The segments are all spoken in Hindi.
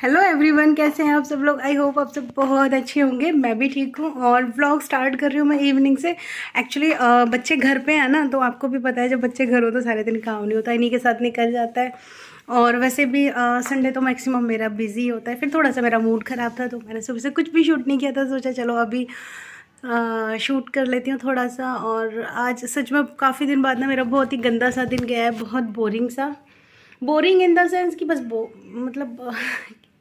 हेलो एवरीवन, कैसे हैं आप सब लोग। आई होप आप सब बहुत अच्छे होंगे। मैं भी ठीक हूँ और व्लॉग स्टार्ट कर रही हूँ मैं इवनिंग से। एक्चुअली बच्चे घर पे हैं ना, तो आपको भी पता है जब बच्चे घर हो तो सारे दिन काम नहीं होता, इन्हीं के साथ निकल जाता है। और वैसे भी संडे तो मैक्सिमम मेरा बिजी होता है। फिर थोड़ा सा मेरा मूड ख़राब था तो मैंने सुबह से कुछ भी शूट नहीं किया था। सोचा चलो अभी शूट कर लेती हूँ थोड़ा सा। और आज सच में काफ़ी दिन बाद ना मेरा बहुत ही गंदा सा दिन गया है, बहुत बोरिंग सा। बोरिंग इन द सेंस कि बस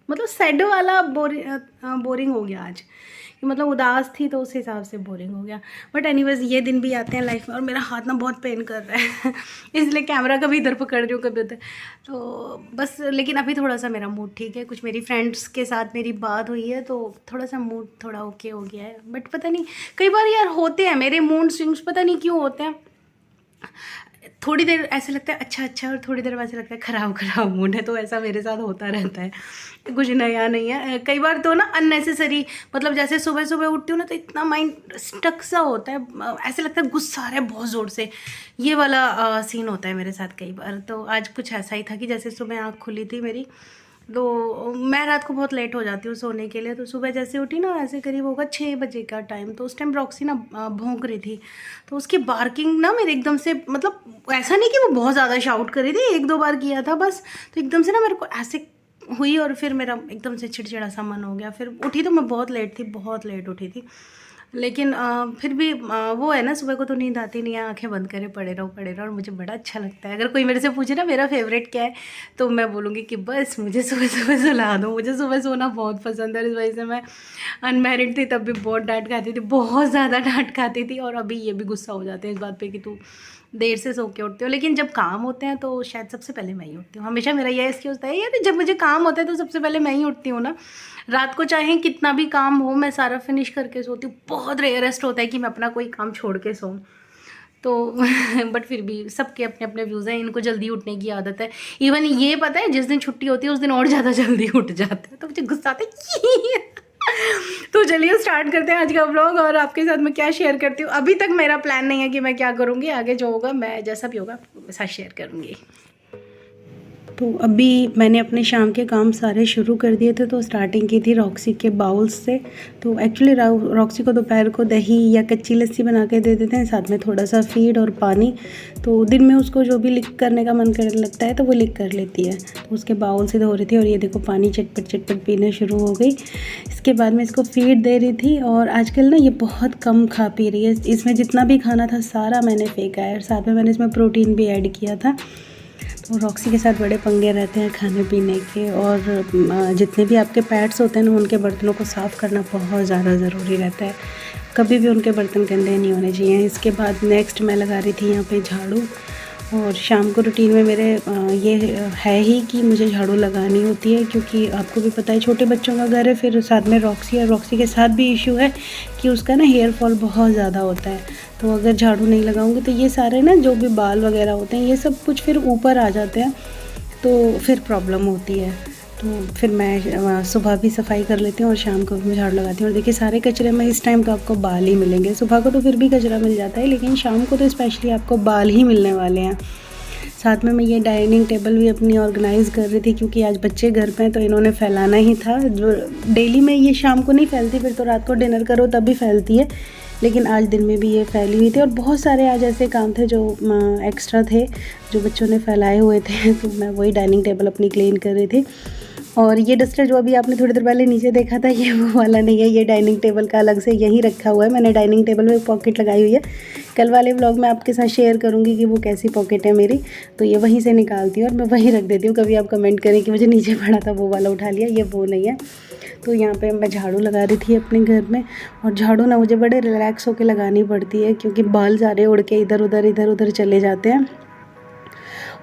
मतलब सैड वाला बोरिंग हो गया आज कि मतलब उदास थी तो उस हिसाब से बोरिंग हो गया। बट एनीवेज ये दिन भी आते हैं लाइफ में। और मेरा हाथ ना बहुत पेन कर रहा है इसलिए कैमरा कभी इधर पकड़ रही हूँ कभी उधर। तो बस लेकिन अभी थोड़ा सा मेरा मूड ठीक है। कुछ मेरी फ्रेंड्स के साथ मेरी बात हुई है तो थोड़ा सा मूड थोड़ा ओके हो गया है। बट पता नहीं, कई बार यार होते हैं मेरे मूड स्विंग्स, पता नहीं क्यों होते हैं। थोड़ी देर ऐसे लगता है अच्छा अच्छा, और थोड़ी देर वैसे लगता है ख़राब ख़राब मूड है। तो ऐसा मेरे साथ होता रहता है, कुछ नया नहीं है। कई बार तो ना अननेसेसरी, मतलब जैसे सुबह सुबह उठती हूँ ना तो इतना माइंड स्टक सा होता है, ऐसे लगता है गुस्सा आ रहा है बहुत ज़ोर से। ये वाला सीन होता है मेरे साथ कई बार। तो आज कुछ ऐसा ही था कि जैसे सुबह आँख खुली थी मेरी, तो मैं रात को बहुत लेट हो जाती हूँ सोने के लिए। तो सुबह जैसे उठी ना, ऐसे करीब होगा 6 बजे का टाइम, तो उस टाइम रॉक्सी ना भौंक रही थी। तो उसकी बार्किंग ना मेरे एकदम से, मतलब ऐसा नहीं कि वो बहुत ज़्यादा शाउट कर रही थी, 1-2 बार किया था बस। तो एकदम से ना मेरे को ऐसे हुई और फिर मेरा एकदम से चिड़चिड़ा सा मन हो गया। फिर उठी तो मैं बहुत लेट थी, बहुत लेट उठी थी। लेकिन फिर भी वो है ना, सुबह को तो नींद आती नहीं है, आंखें बंद करे पड़े रहो। और मुझे बड़ा अच्छा लगता है। अगर कोई मेरे से पूछे ना मेरा फेवरेट क्या है, तो मैं बोलूँगी कि बस मुझे सुबह सुबह सुला दो। मुझे सुबह सोना बहुत पसंद है। इस वजह से मैं अनमैरिड थी तब भी बहुत डांट खाती थी, बहुत ज़्यादा डांट खाती थी। और अभी ये भी गुस्सा हो जाते हैं इस बात पे कि तू देर से सो के उठती हो। लेकिन जब काम होते हैं तो शायद सबसे पहले मैं ही उठती हूँ। हमेशा मेरा ये एक्सक्यूज़ होता है यार, जब मुझे काम होता है तो सबसे पहले मैं ही उठती हूँ ना। रात को चाहे कितना भी काम हो मैं सारा फिनिश करके सोती हूँ। बहुत रेयरेस्ट होता है कि मैं अपना कोई काम छोड़ के सोऊं तो बट फिर भी सबके अपने अपने व्यूज़ हैं। इनको जल्दी उठने की आदत है। इवन ये पता है जिस दिन छुट्टी होती है उस दिन और ज़्यादा जल्दी उठ जाते हैं, तो मुझे गुस्सा आता है तो चलिए स्टार्ट करते हैं आज का व्लॉग। और आपके साथ मैं क्या शेयर करती हूँ, अभी तक मेरा प्लान नहीं है कि मैं क्या करूँगी। आगे जो होगा मैं जैसा भी होगा आपके साथ शेयर करूँगी। तो अभी मैंने अपने शाम के काम सारे शुरू कर दिए थे। तो स्टार्टिंग की थी रॉक्सी के बाउल्स से। तो एक्चुअली रॉक्सी को दोपहर को दही या कच्ची लस्सी बना के दे देते हैं, साथ में थोड़ा सा फीड और पानी। तो दिन में उसको जो भी लिक करने का मन करने लगता है तो वो लिक कर लेती है। तो उसके बाउल से धो रही थी और ये देखो पानी चटपट चटपट पीने शुरू हो गई। इसके बाद में इसको फीड दे रही थी। और आजकल ना ये बहुत कम खा पी रही है। इसमें जितना भी खाना था सारा मैंने फेंका है, और साथ में मैंने इसमें प्रोटीन भी ऐड किया था। तो रॉक्सी के साथ बड़े पंगे रहते हैं खाने पीने के। और जितने भी आपके पेट्स होते हैं ना, उनके बर्तनों को साफ़ करना बहुत ज़्यादा ज़रूरी रहता है। कभी भी उनके बर्तन गंदे नहीं होने चाहिए। इसके बाद नेक्स्ट मैं लगा रही थी यहाँ पे झाड़ू। और शाम को रूटीन में मेरे ये है ही कि मुझे झाड़ू लगानी होती है, क्योंकि आपको भी पता है छोटे बच्चों का घर है। फिर साथ में रॉक्सी है, रॉक्सी के साथ भी इशू है कि उसका ना हेयर फॉल बहुत ज़्यादा होता है। तो अगर झाड़ू नहीं लगाऊंगी तो ये सारे ना जो भी बाल वगैरह होते हैं ये सब कुछ फिर ऊपर आ जाते हैं, तो फिर प्रॉब्लम होती है। तो फिर मैं सुबह भी सफाई कर लेती हूँ और शाम को भी झाड़ू लगाती हूँ। और देखिए सारे कचरे में इस टाइम तो आपको बाल ही मिलेंगे। सुबह को तो फिर भी कचरा मिल जाता है, लेकिन शाम को तो स्पेशली आपको बाल ही मिलने वाले हैं। साथ में मैं ये डाइनिंग टेबल भी अपनी ऑर्गेनाइज़ कर रही थी, क्योंकि आज बच्चे घर पे हैं तो इन्होंने फैलाना ही था। जो डेली में ये शाम को नहीं फैलती, फिर तो रात को डिनर करो तब भी फैलती है, लेकिन आज दिन में भी ये फैली हुई थी। और बहुत सारे आज ऐसे काम थे जो एक्स्ट्रा थे जो बच्चों ने फैलाए हुए थे। तो मैं वही डाइनिंग टेबल अपनी क्लीन कर रही थी। और ये डस्टर जो अभी आपने थोड़ी देर पहले नीचे देखा था, ये वो वाला नहीं है, ये डाइनिंग टेबल का अलग से यहीं रखा हुआ है। मैंने डाइनिंग टेबल में पॉकेट लगाई हुई है। कल वाले व्लॉग में आपके साथ शेयर करूंगी कि वो कैसी पॉकेट है मेरी। तो ये वहीं से निकालती हूँ और मैं वहीं रख देती हूँ। कभी आप कमेंट करें कि मुझे नीचे पड़ा था वो वाला उठा लिया, ये वो नहीं है। तो यहाँ पे मैं झाड़ू लगा रही थी अपने घर में। और झाड़ू ना मुझे बड़े रिलैक्स होकर लगानी पड़ती है, क्योंकि बाल सारे उड़ के इधर उधर चले जाते हैं।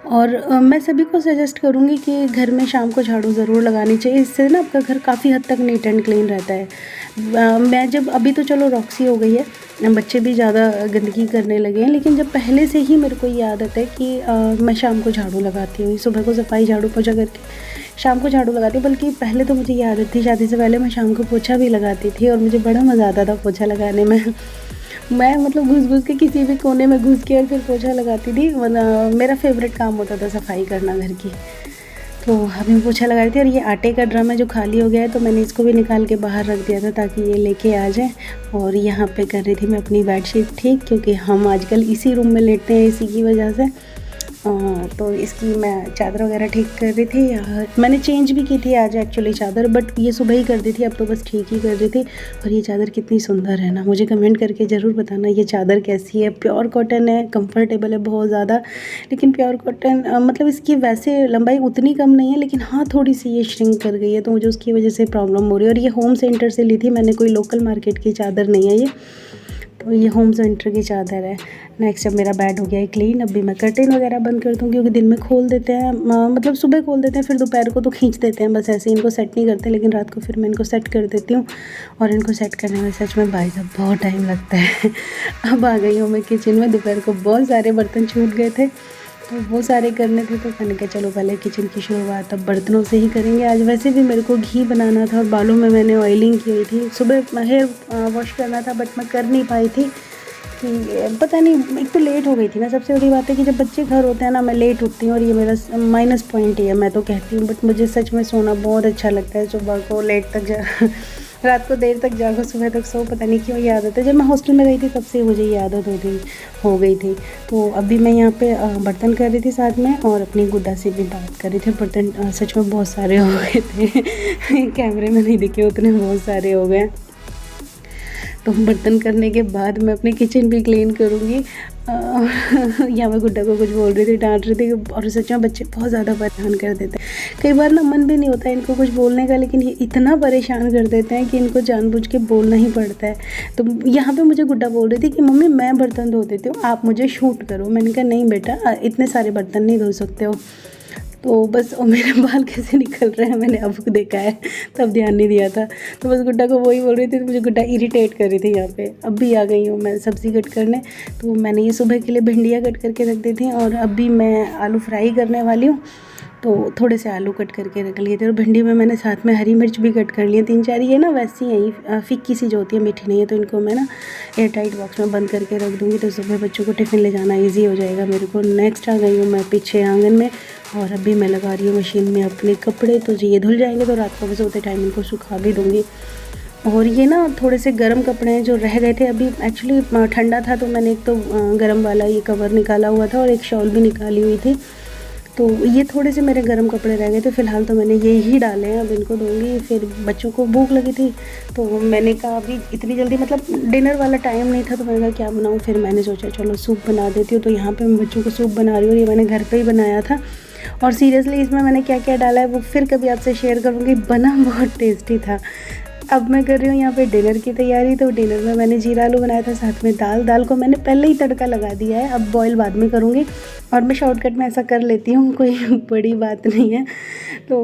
और मैं सभी को सजेस्ट करूँगी कि घर में शाम को झाड़ू ज़रूर लगानी चाहिए। इससे ना आपका घर काफ़ी हद तक नीट एंड क्लीन रहता है। मैं जब अभी तो चलो रॉक्सी हो गई है, बच्चे भी ज़्यादा गंदगी करने लगे हैं, लेकिन जब पहले से ही मेरे को ये आदत है कि मैं शाम को झाड़ू लगाती हूँ। सुबह को सफाई झाड़ू पोछा करके शाम को झाड़ू लगाती हूँ। बल्कि पहले तो मुझे ये आदत थी, शादी से पहले मैं शाम को पोछा भी लगाती थी और मुझे बड़ा मज़ा आता था पोछा लगाने में। मैं मतलब घुस के किसी भी कोने में घुस के और फिर पोछा लगाती थी। मेरा फेवरेट काम होता था सफाई करना घर की। तो अभी मैं पोछा लगा रही थी और ये आटे का ड्रम है जो खाली हो गया है, तो मैंने इसको भी निकाल के बाहर रख दिया था ताकि ये लेके आ जाए। और यहाँ पे कर रही थी मैं अपनी बेडशीट ठीक, क्योंकि हम आजकल इसी रूम में लेटते हैं इसी की वजह से। तो इसकी मैं चादर वगैरह ठीक कर रही थी। मैंने चेंज भी की थी आज एक्चुअली चादर, बट ये सुबह ही कर दी थी, अब तो बस ठीक ही कर रही थी। और ये चादर कितनी सुंदर है ना, मुझे कमेंट करके ज़रूर बताना ये चादर कैसी है। प्योर कॉटन है, कंफर्टेबल है बहुत ज़्यादा। लेकिन प्योर कॉटन मतलब इसकी वैसे लंबाई उतनी कम नहीं है, लेकिन हाँ थोड़ी सी ये श्रिंक कर गई है, तो मुझे उसकी वजह से प्रॉब्लम हो रही है। और ये होम सेंटर से ली थी मैंने, कोई लोकल मार्केट की चादर नहीं है ये, तो ये होम सेंटर की चादर है। नेक्स्ट अब मेरा बेड हो गया है क्लीन। अभी मैं कर्टेन वगैरह बंद करती हूँ, क्योंकि दिन में खोल देते हैं, मतलब सुबह खोल देते हैं, फिर दोपहर को तो खींच देते हैं, बस ऐसे इनको सेट नहीं करते। लेकिन रात को फिर मैं इनको सेट कर देती हूँ। और इनको सेट करने में सच में भाई साहब बहुत टाइम लगता है। अब आ गई हूँ मैं किचन में। दोपहर को बहुत सारे बर्तन छूट गए थे, तो वो सारे करने थे, तो मैंने कहा चलो पहले किचन की शुरुआत अब बर्तनों से ही करेंगे। आज वैसे भी मेरे को घी बनाना था और बालों में मैंने ऑयलिंग की हुई थी। सुबह हेयर वॉश करना था, बट मैं कर नहीं पाई थी कि पता नहीं, एक तो लेट हो गई थी ना। सबसे बड़ी बात है कि जब बच्चे घर होते हैं ना, मैं लेट उठती हूँ, और ये मेरा माइनस पॉइंट ही है, मैं तो कहती हूँ। बट मुझे सच में सोना बहुत अच्छा लगता है। सुबह को लेट तक रात को देर तक जागो, सुबह तक सो, पता नहीं क्यों ये आदत है। जब मैं हॉस्टल में गई थी तब से मुझे ये आदत हो गई थी। तो अभी मैं यहाँ पे बर्तन कर रही थी साथ में, और अपनी गुड्डा से भी बात कर रही थी। बर्तन सच में बहुत सारे हो गए थे। कैमरे में नहीं दिखे उतने, बहुत सारे हो गए। तो बर्तन करने के बाद मैं अपनी किचन भी क्लीन करूँगी। यहाँ मैं गुड्डा को कुछ बोल रही थी, डांट रही थी, और सच में बच्चे बहुत ज़्यादा परेशान कर देते हैं। कई बार ना मन भी नहीं होता है इनको कुछ बोलने का, लेकिन ये इतना परेशान कर देते हैं कि इनको जानबूझ के बोलना ही पड़ता है। तो यहाँ पे मुझे गुड्डा बोल रही थी कि मम्मी मैं बर्तन धो देती हूँ, आप मुझे शूट करो। मैंने कहा नहीं बेटा, इतने सारे बर्तन नहीं धो सकते हो। तो बस मेरे बाल कैसे निकल रहे हैं मैंने अब देखा है, तब ध्यान नहीं दिया था। तो बस गुड्डा को वही बोल रही थी, तो मुझे गुड्डा इरिटेट कर रही थी। यहाँ पे अब भी आ गई हूँ मैं सब्ज़ी कट करने। तो मैंने ये सुबह के लिए भिंडियाँ कट करके रख दी थी, और अभी मैं आलू फ्राई करने वाली हूँ। तो थोड़े से आलू कट करके रख लिए थे, और भिंडी में मैंने साथ में हरी मिर्च भी कट कर ली है 3-4। ये ना वैसी है फिक्की सी जो होती है, मीठी नहीं है। तो इनको मैं ना एयर टाइट बॉक्स में बंद करके रख दूँगी, तो सुबह बच्चों को टिफ़िन ले जाना ईजी हो जाएगा मेरे को। नेक्स्ट आ गई हूँ मैं पीछे आंगन में, और अभी मैं लगा रही हूँ मशीन में अपने कपड़े। तो ये धुल जाएंगे, तो रात को भी सोते टाइम इनको सुखा भी दूँगी। और ये ना थोड़े से गर्म कपड़े हैं जो रह गए थे। अभी एक्चुअली ठंडा था, तो मैंने एक तो गर्म वाला ये कवर निकाला हुआ था, और एक शॉल भी निकाली हुई थी। तो ये थोड़े से मेरे गर्म कपड़े रह गए थे, फ़िलहाल तो मैंने ये ही डाले हैं। अब इनको दूँगी। फिर बच्चों को भूख लगी थी, तो मैंने कहा अभी इतनी जल्दी, मतलब डिनर वाला टाइम नहीं था, तो मैंने कहा क्या बनाऊँ। फिर मैंने सोचा चलो सूप बना देती हूँ। तो यहाँ पे मैं बच्चों को सूप बना रही हूँ, ये मैंने घर पे ही बनाया था। और सीरियसली इसमें मैंने क्या क्या डाला है वो फिर कभी आपसे शेयर करूँगी। बना बहुत टेस्टी था। अब मैं कर रही हूँ यहाँ पे डिनर की तैयारी। तो डिनर में मैंने जीरा आलू बनाया था, साथ में दाल को मैंने पहले ही तड़का लगा दिया है, अब बॉयल बाद में करूँगी। और मैं शॉर्टकट में ऐसा कर लेती हूँ, कोई बड़ी बात नहीं है। तो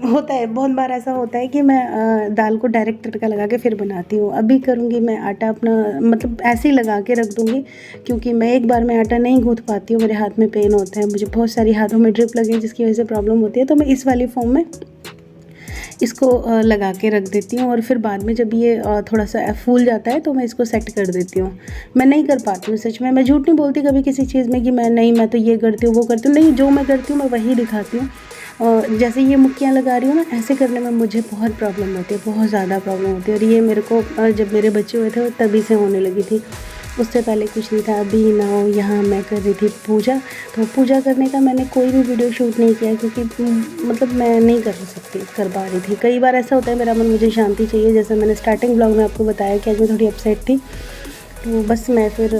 होता है, बहुत बार ऐसा होता है कि मैं दाल को डायरेक्ट तड़का लगा के फिर बनाती हूँ। अभी करूँगी मैं आटा अपना, मतलब ऐसे ही लगा के रख दूँगी, क्योंकि मैं एक बार में आटा नहीं गूँथ पाती हूँ, मेरे हाथ में पेन होता है। मुझे बहुत सारी हाथों में ड्रिप लगी है, जिसकी वजह से प्रॉब्लम होती है। तो मैं इस वाली फॉर्म में इसको लगा के रख देती हूँ, और फिर बाद में जब ये थोड़ा सा फूल जाता है तो मैं इसको सेट कर देती हूँ। मैं नहीं कर पाती हूँ सच में, मैं झूठ नहीं बोलती कभी किसी चीज़ में कि मैं तो ये करती हूँ वो करती हूँ। नहीं, जो मैं करती हूँ मैं वही दिखाती हूँ। जैसे ये मुक्कियाँ लगा रही हूँ ना, ऐसे करने में मुझे बहुत प्रॉब्लम होती है, बहुत ज़्यादा प्रॉब्लम होती है। और ये मेरे को जब मेरे बच्चे हुए थे तभी से होने लगी थी, उससे पहले कुछ नहीं था। अभी ना यहाँ मैं कर रही थी पूजा। तो पूजा करने का मैंने कोई भी वीडियो शूट नहीं किया, क्योंकि मतलब मैं नहीं कर पा रही थी। कई बार ऐसा होता है, मेरा मन, मुझे शांति चाहिए। जैसे मैंने स्टार्टिंग ब्लॉग में आपको बताया कि आज मैं थोड़ी अपसेट थी, तो बस मैं फिर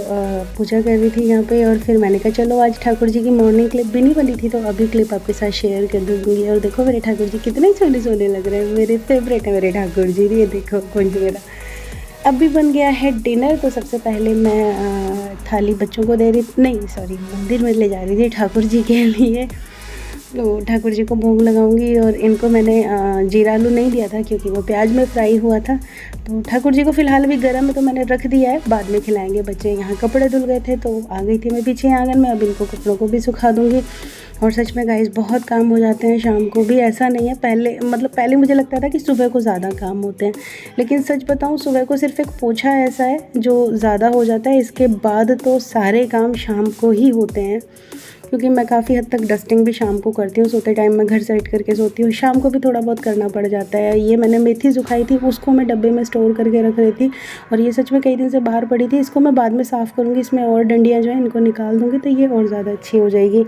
पूजा कर रही थी यहाँ पे। और फिर मैंने कहा चलो आज ठाकुर जी की मॉर्निंग क्लिप भी नहीं बनी थी, तो अभी क्लिप आपके साथ शेयर कर दूँगी। और देखो मेरे ठाकुर जी कितने सोने सोने लग रहे हैं, मेरे फेवरेट है मेरे ठाकुर जी। ये देखो कुंज मेरा। अभी बन गया है डिनर। तो सबसे पहले मैं थाली बच्चों को दे रही, नहीं सॉरी, मंदिर में ले जा रही थी ठाकुर जी के लिए। तो ठाकुर जी को भोग लगाऊंगी। और इनको मैंने जीरा आलू नहीं दिया था, क्योंकि वो प्याज में फ्राई हुआ था। तो ठाकुर जी को फ़िलहाल अभी गर्म है, तो मैंने रख दिया है, बाद में खिलाएंगे बच्चे। यहाँ कपड़े धुल गए थे, तो आ गई थी मैं पीछे आंगन में। अब इनको कपड़ों को भी सुखा दूँगी। और सच में गाइस बहुत काम हो जाते हैं शाम को भी, ऐसा नहीं है। पहले मुझे लगता था कि सुबह को ज़्यादा काम होते हैं, लेकिन सच बताऊं सुबह को सिर्फ एक पोछा ऐसा है जो ज़्यादा हो जाता है। इसके बाद तो सारे काम शाम को ही होते हैं। क्योंकि मैं काफ़ी हद तक डस्टिंग भी शाम को करती हूँ। सोते टाइम मैं घर सेट करके सोती हूँ, शाम को भी थोड़ा बहुत करना पड़ जाता है। ये मैंने मेथी सुखाई थी, उसको मैं डब्बे में स्टोर करके रख रही थी, और ये सच में कई दिन से बाहर पड़ी थी। इसको मैं बाद में साफ़ करूँगी, इसमें और डंडियाँ जो हैं इनको निकाल दूँगी तो ये और ज़्यादा अच्छी हो जाएगी।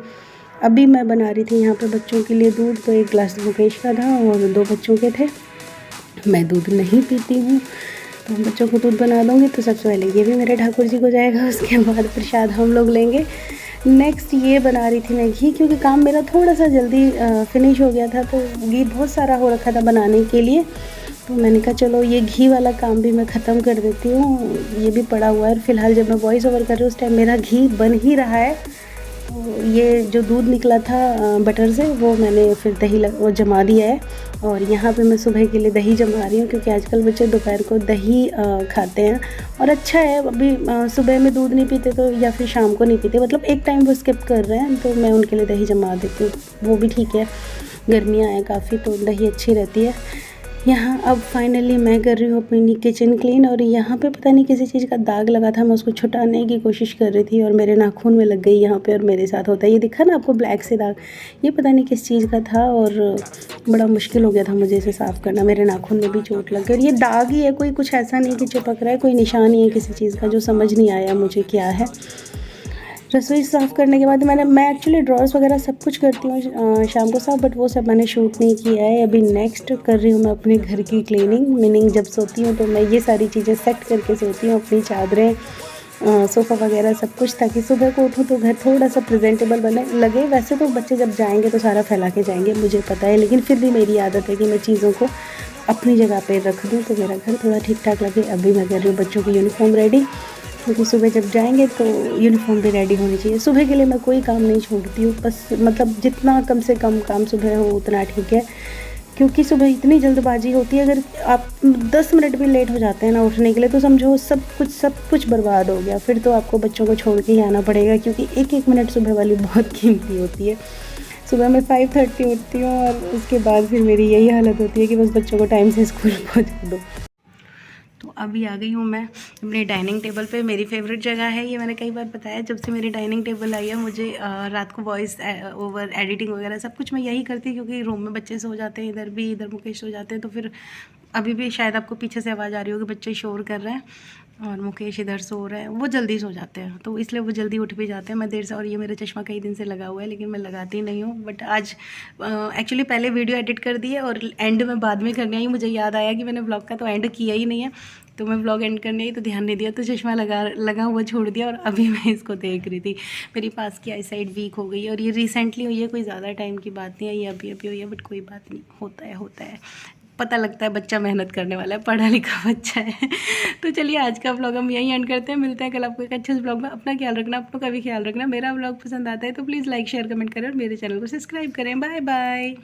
अभी मैं बना रही थी यहाँ पे बच्चों के लिए दूध, तो 1 गिलास मुकेश का था और 2 बच्चों के थे। मैं दूध नहीं पीती हूँ, तो बच्चों को दूध बना दूँगी। तो सबसे पहले ये भी मेरे ठाकुर जी को जाएगा, उसके बाद प्रसाद हम लोग लेंगे। नेक्स्ट ये बना रही थी मैं घी, क्योंकि काम मेरा थोड़ा सा जल्दी फिनिश हो गया था, तो घी बहुत सारा हो रखा था बनाने के लिए। तो मैंने कहा चलो ये घी वाला काम भी मैं ख़त्म कर देती हूँ, ये भी पड़ा हुआ है। फ़िलहाल जब मैं वॉइस ओवर कर रही हूँ उस टाइम मेरा घी बन ही रहा है। तो ये जो दूध निकला था बटर से, वो मैंने फिर वो जमा दिया है। और यहाँ पे मैं सुबह के लिए दही जमा रही हूँ, क्योंकि आजकल बच्चे दोपहर को दही खाते हैं और अच्छा है। अभी सुबह में दूध नहीं पीते तो, या फिर शाम को नहीं पीते, मतलब एक टाइम वो स्किप कर रहे हैं, तो मैं उनके लिए दही जमा देती हूँ, वो भी ठीक है। गर्मियाँ हैं काफ़ी, तो दही अच्छी रहती है। यहाँ अब फाइनली मैं कर रही हूँ अपनी किचन क्लीन, और यहाँ पे पता नहीं किसी चीज़ का दाग लगा था, मैं उसको छुटाने की कोशिश कर रही थी और मेरे नाखून में लग गई यहाँ पे। और मेरे साथ होता है, ये दिखा ना आपको ब्लैक से दाग, ये पता नहीं किस चीज़ का था और बड़ा मुश्किल हो गया था मुझे इसे साफ़ करना। मेरे नाखून में भी चोट लग गई, और ये दाग ही है, कोई कुछ ऐसा नहीं कि चिपक रहा है, कोई निशान ही है किसी चीज़ का, जो समझ नहीं आया मुझे क्या है। रसोई साफ़ करने के बाद मैं एक्चुअली ड्रॉर्स वगैरह सब कुछ करती हूँ शाम को साफ़, बट वो सब मैंने शूट नहीं किया है। अभी नेक्स्ट कर रही हूँ मैं अपने घर की क्लीनिंग, मीनिंग जब सोती हूँ तो मैं ये सारी चीज़ें सेट करके सोती हूँ, अपनी चादरें, सोफ़ा वगैरह सब कुछ, ताकि सुबह को उठूँ तो घर थोड़ा सा प्रेजेंटेबल बने लगे। वैसे तो बच्चे जब जाएंगे तो सारा फैला के जाएंगे, मुझे पता है, लेकिन फिर भी मेरी आदत है कि मैं चीज़ों को अपनी जगह पे रख दूँ तो मेरा घर थोड़ा ठीक ठाक लगे। अभी मैं कर रही हूँ बच्चों की यूनिफॉर्म रेडी, क्योंकि सुबह जब जाएंगे तो यूनिफॉर्म भी रेडी होनी चाहिए। सुबह के लिए मैं कोई काम नहीं छोड़ती हूँ, बस मतलब जितना कम से कम काम सुबह हो उतना ठीक है, क्योंकि सुबह इतनी जल्दबाजी होती है। अगर आप 10 मिनट भी लेट हो जाते हैं ना उठने के लिए, तो समझो सब कुछ बर्बाद हो गया। फिर तो आपको बच्चों को छोड़ के ही आना पड़ेगा, क्योंकि एक एक मिनट सुबह वाली बहुत कीमती होती है। सुबह मैं 5:30 उठती हूँ और उसके बाद फिर मेरी यही हालत होती है कि बस बच्चों को टाइम से स्कूल पहुँचा दो। तो अभी आ गई हूँ मैं अपने डाइनिंग टेबल पे। मेरी फेवरेट जगह है ये, मैंने कई बार बताया। जब से मेरी डाइनिंग टेबल आई है, मुझे रात को वॉइस ओवर एडिटिंग वगैरह सब कुछ मैं यही करती हूँ, क्योंकि रूम में बच्चे सो जाते हैं, इधर मुकेश सो जाते हैं। तो फिर अभी भी शायद आपको पीछे से आवाज़ आ रही होगी, बच्चे शोर कर रहे हैं और मुकेश इधर सो रहे हैं। वो जल्दी सो जाते हैं, तो इसलिए वो जल्दी उठ भी जाते हैं। मैं देर से, और ये मेरा चश्मा कई दिन से लगा हुआ है, लेकिन मैं लगाती नहीं हूँ। बट आज एक्चुअली पहले वीडियो एडिट कर दी है और एंड में बाद में करनी आई, मुझे याद आया कि मैंने ब्लॉग का तो एंड किया ही नहीं है, तो मैं ब्लॉग एंड करने ही तो ध्यान नहीं दिया, तो चश्मा लगा हुआ छोड़ दिया। और अभी मैं इसको देख रही थी, मेरी पास की आई साइड वीक हो गई है, और ये रिसेंटली हुई है, कोई ज़्यादा टाइम की बात नहीं है, ये अभी हुई है। बट कोई बात नहीं, होता है, पता लगता है बच्चा मेहनत करने वाला है, पढ़ा लिखा बच्चा है। तो चलिए आज का व्लॉग हम यहीं एंड करते हैं, मिलते हैं कल आपको एक अच्छे व्लॉग में। अपना ख्याल रखना, अपनों का भी ख्याल रखना। मेरा व्लॉग पसंद आता है तो प्लीज़ लाइक शेयर कमेंट करें और मेरे चैनल को सब्सक्राइब करें। Bye bye.